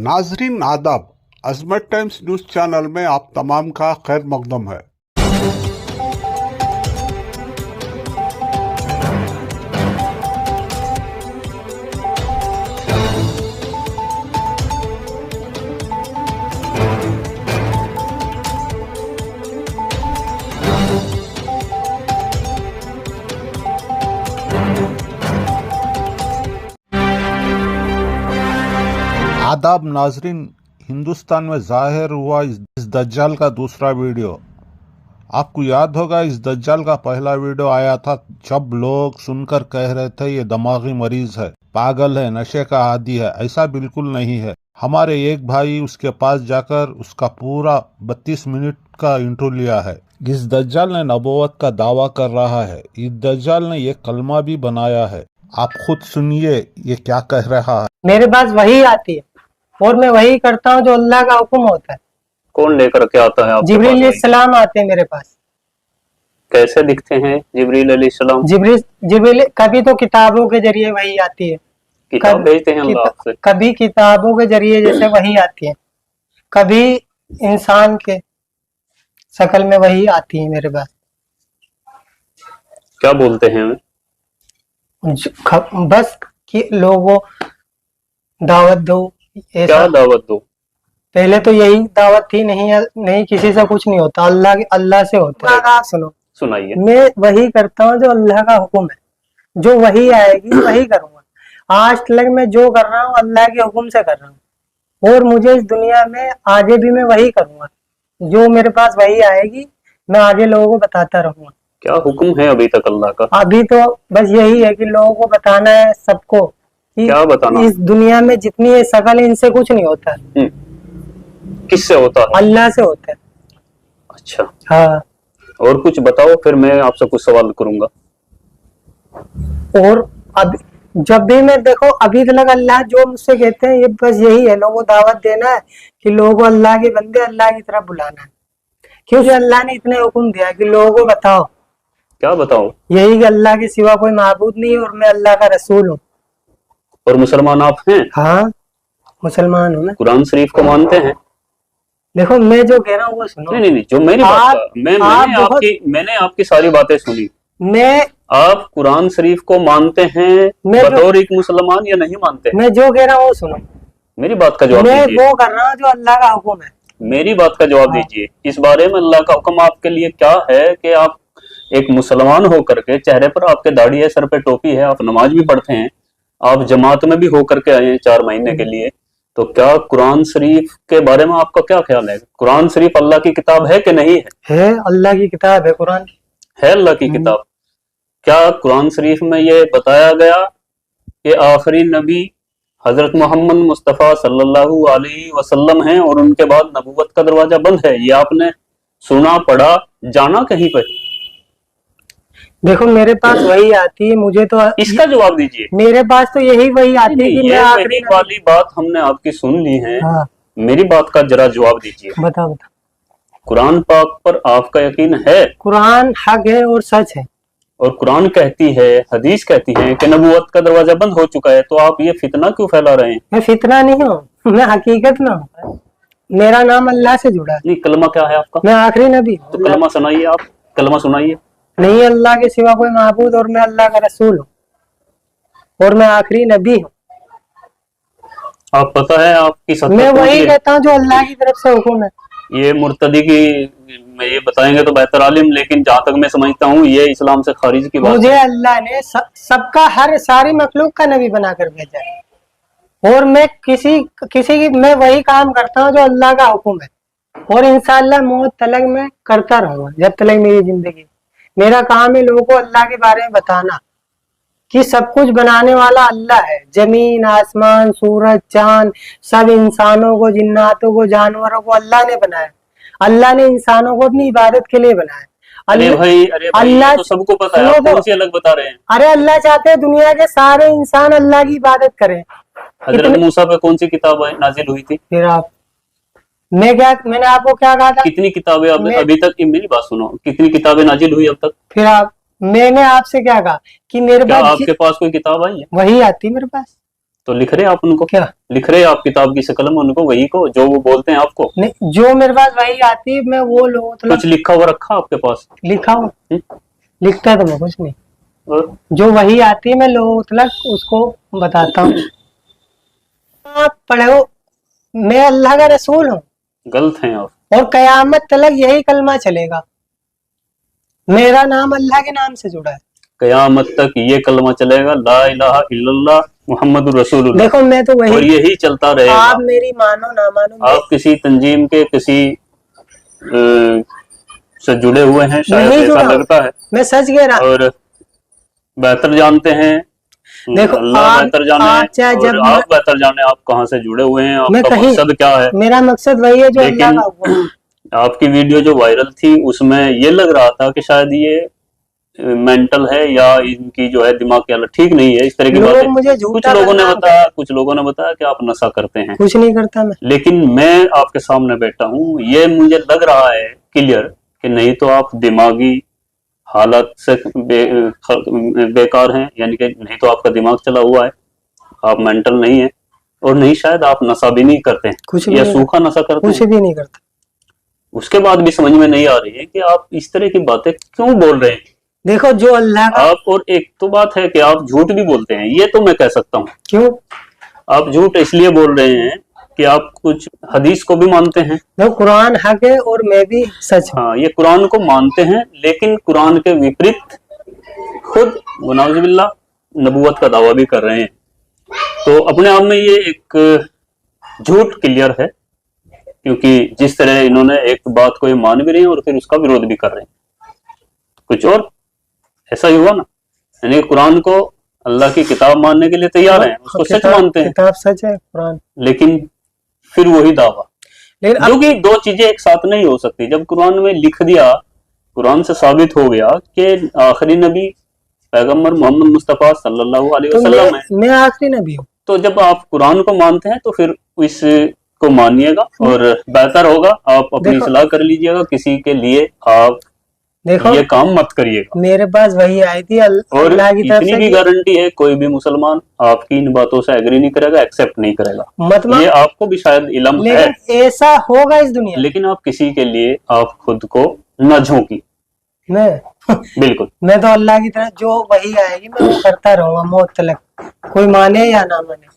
नाजरीन आदाब, अजमत times news channel में आप तमाम का खैर मकदम है। आदाब नाजरीन, हिंदुस्तान में जाहिर हुआ इस दज्जाल का दूसरा वीडियो। आपको याद होगा इस दज्जाल का पहला वीडियो आया था जब लोग सुनकर कह रहे थे ये दिमागी मरीज है, पागल है, नशे का आदी है। ऐसा बिल्कुल नहीं है। हमारे एक भाई उसके पास जाकर उसका पूरा 32 मिनट का इंट्रो लिया है। इस दज्जाल ने नबूवत का दावा कर रहा है। इस दज्जाल ने ये कलमा भी बनाया है। आप खुद सुनिए ये क्या कह रहा है। मेरे पास वही आती है और मैं वही करता हूँ जो अल्लाह का हुक्म होता है। कौन लेकर के आता है? जिब्रील अलैहिस्सलाम आते हैं मेरे पास। कैसे दिखते हैं जिब्रील अलैहिस्सलाम? जिब्रील कभी तो किताबों के जरिए वही आती है, किताब भेजते हैं अल्लाह से। कभी किताबों के जरिए जैसे वही आती है, कभी इंसान के शक्ल में वही आती है मेरे पास। क्या बोलते हैं? बस कि लोगों दावत दो। क्या दावत दो? पहले तो यही दावत थी, नहीं किसी से कुछ नहीं होता, अल्लाह से होता है। सुनो, सुनाइए। मैं वही करता हूँ जो अल्लाह का हुक्म है, जो वही आएगी वही करूंगा। आज तक मैं जो कर रहा हूँ अल्लाह के हुक्म से कर रहा हूँ और मुझे इस दुनिया में आगे भी मैं वही करूंगा। जो मेरे पास वही आएगी मैं आगे लोगों को बताता रहूंगा। क्या हुक्म है अभी तक अल्लाह का? अभी तो बस यही है कि लोगों को बताना है सबको कि क्या बताना? इस दुनिया में जितनी ये शकल इनसे कुछ नहीं होता। किससे होता है? अल्लाह से होता है। अच्छा, हाँ। और कुछ बताओ, फिर मैं आपसे कुछ सवाल करूंगा। और अब जब भी मैं देखो अभी तक अल्लाह जो मुझसे कहते हैं ये बस यही है, लोगों को दावत देना है कि लोगों को अल्लाह के बंदे अल्लाह की तरफ बुलाना है। क्योंकि अल्लाह ने इतने हुक्म दिया कि लोगों को बताओ। क्या बताओ? यही कि अल्लाह के सिवा कोई माबूद नहीं है और मैं अल्लाह का रसूल हूँ। और मुसलमान आप हैं? हाँ, मुसलमान हूँ मैं। कुरान शरीफ को मानते हैं? देखो मैं जो कह रहा हूँ वो सुनो। नहीं, जो मेरी बात मैंने आपकी सारी बातें सुनी। आप कुरान शरीफ को मानते हैं बतौर एक मुसलमान या नहीं मानते? मैं जो कह रहा हूँ वो सुनो। मेरी बात का जवाब दीजिए। मैं वो कर रहा हूँ जो अल्लाह का हुक्म है। मेरी बात का जवाब दीजिए। इस बारे में अल्लाह का हुक्म आपके लिए क्या है कि आप एक मुसलमान होकर के, चेहरे पर आपके दाढ़ी है, सर पे टोपी है, आप नमाज भी पढ़ते हैं, आप जमात में भी होकर के आए हैं 4 महीने के लिए, तो क्या कुरान शरीफ के बारे में आपका क्या ख्याल है? कुरान शरीफ अल्लाह की किताब है कि नहीं है? है, अल्लाह की किताब है। कुरान है अल्लाह की किताब। क्या कुरान शरीफ में ये बताया गया कि आखिरी नबी हजरत मोहम्मद मुस्तफ़ा सल्लल्लाहु अलैहि वसल्लम हैं और उनके बाद नबूवत का दरवाजा बंद है? ये आपने सुना, पढ़ा, जाना कहीं पर? देखो मेरे पास वही आती है, मुझे तो इसका जवाब दीजिए। मेरे पास तो यही वही आती है कि मैं आखिरी वाली बात हमने आपकी सुन ली है। हाँ। मेरी बात का जरा जवाब दीजिए। बताओ। कुरान पाक पर आपका यकीन है? कुरान हक है और सच है। और कुरान कहती है, हदीस कहती है कि नबूवत का दरवाजा बंद हो चुका है, तो आप ये फितना क्यों फैला रहे हैं? मैं फितना नहीं हूँ, मैं हकीकत में हूँ। मेरा नाम अल्लाह से जुड़ा है। नहीं, कलमा क्या है आपका? मैं आखिरी नबी। तो कलमा सुनाइए, आप कलमा सुनाइए। नहीं अल्लाह के सिवा कोई माबूद और मैं अल्लाह का रसूल हूँ और मैं आखिरी नबी हूँ। आप पता है आपकी सत्ता? मैं वही कहता हूँ जो अल्लाह की तरफ से हुक्म है। ये मुर्तदी की ये बताएंगे तो बेहतर आलिम, लेकिन जहाँ तक मैं समझता हूँ ये इस्लाम से खारिज की बात है। मुझे अल्लाह ने सबका सारी मखलूक का नबी बनाकर भेजा है और मैं किसी की मैं वही काम करता हूँ जो अल्लाह का हुक्म है और इंशाअल्लाह मौत तलक मैं करता रहूंगा जब तक मेरी जिंदगी। मेरा काम है लोगों को अल्लाह के बारे में बताना कि सब कुछ बनाने वाला अल्लाह है। जमीन, आसमान, सूरज, चांद, सब इंसानों को, जिन्नातों को, जानवरों को अल्लाह ने बनाया। अल्लाह ने इंसानों को अपनी इबादत के लिए बनाया। अरे भाई अल्लाह तो सबको पता है, आप कौन सी अलग बता रहे हैं? अरे अल्लाह चाहते हैं दुनिया के सारे इंसान अल्लाह की इबादत करें। हजरत मूसा पे कौन सी किताब नाजिल हुई थी? फिर आप मैंने आपको क्या कहा था? कितनी किताबें अभी तक? मेरी बात सुनो, कितनी किताबें नाजिल हुई अब तक? फिर आप मैंने आपसे क्या कहा कि मेरे क्या पास आपके पास कोई किताब आई है? वही आती है मेरे पास। तो लिख रहे आप उनको? क्या लिख रहे आप किताब की शक्ल में उनको, वही को जो वो बोलते हैं आपको? नहीं, जो मेरे पास वही आती है, मैं वो लोगों तो कुछ लिखा हुआ रखा आपके पास? लिखा हूँ, लिखता तो मैं कुछ नहीं, और जो वही आती है मैं लोगों तक उसको बताता हूँ। आप पढ़ो, मैं अल्लाह का रसूल हूँ गलत हैं आप। और कयामत तक यही कलमा चलेगा, मेरा नाम अल्लाह के नाम से जुड़ा है। कयामत तक ये कलमा चलेगा, ला इलाहा इल्लल्लाह मुहम्मदुर रसूलुल्लाह, देखो मैं तो और वही, यही चलता रहेगा। आप मेरी मानो ना मानो, आप किसी तंजीम के किसी से जुड़े हुए हैं शायद, नहीं ऐसा जुड़ा हूं। लगता है, मैं सच कह रहा हूं। और बेहतर जानते हैं। देखो अल्लाह बेहतर जाने, आप चाहे और जब आप बेहतर जाने आप कहाँ से जुड़े हुए हैं, मैं आपका कहीं, मकसद क्या है। मेरा मकसद वही है जो अल्लाह लेकिन का हुक्म है। आपकी वीडियो जो वायरल थी उसमें ये लग रहा था कि शायद ये मेंटल है या इनकी जो है दिमाग की हालत ठीक नहीं है, इस तरह की लोग बातें मुझे कुछ झूठा लोगों ने बदनाम बताया, कुछ लोगों ने बताया कि आप नशा करते हैं। कुछ नहीं करता मैं। लेकिन मैं आपके सामने बैठा हूँ, ये मुझे लग रहा है क्लियर कि नहीं तो आप दिमागी हालत से बेकार हैं, यानी कि नहीं तो आपका दिमाग चला हुआ है, आप मेंटल नहीं है, और नहीं शायद आप नशा भी नहीं करते हैं कुछ या नहीं सूखा नशा करते कुछ हैं। भी नहीं करता। उसके बाद भी समझ में नहीं आ रही है कि आप इस तरह की बातें क्यों बोल रहे हैं देखो जो अल्लाह का, आप। और एक तो बात है कि आप झूठ भी बोलते हैं, ये तो मैं कह सकता हूँ। क्यों आप झूठ इसलिए बोल रहे हैं कि आप कुछ हदीस को भी मानते हैं। देखो कुरान हक है और मैं भी सच हूँ। हाँ, ये कुरान को मानते हैं, लेकिन कुरान के विपरीत खुद वनाउजुबिल्लाह नबूवत का दावा भी कर रहे हैं। तो अपने आप में ये एक झूठ क्लियर है, क्योंकि जिस तरह इन्होंने एक बात को ये मान भी रहे हैं और फिर उसका विरोध भी कर रहे हैं, कुछ और ऐसा ही हुआ ना। यानी कुरान को अल्लाह की किताब मानने के लिए तैयार हैं, उसको सच मानते हैं, किताब सच है कुरान, लेकिन फिर वही दावा। लेकिन जो कि दो चीजें एक साथ नहीं हो सकती। जब कुरान में लिख दिया, कुरान से साबित हो गया कि आखिरी नबी पैगंबर मोहम्मद मुस्तफा सल्लल्लाहु अलैहि तो वसल्लम है, मैं आखिरी नबी हूँ। तो जब आप कुरान को मानते हैं तो फिर इसको मानिएगा, और बेहतर होगा आप अपनी देखो- सलाह कर लीजिएगा, किसी के लिए आप देखो ये काम मत करिएगा। मेरे पास वही आई थी और अल्लाह की तरफ इतनी से भी कि गारंटी है कोई भी मुसलमान आपकी इन बातों से एग्री नहीं करेगा, एक्सेप्ट नहीं करेगा। मत ये आपको भी शायद इल्म है, लेकिन ऐसा होगा इस दुनिया में। लेकिन आप किसी के लिए आप खुद को न झोंकी। मैं बिल्कुल मैं तो अल्लाह की तरफ जो वही आएगी मैं वो करता रहूंगा मौत तक, कोई माने या ना माने।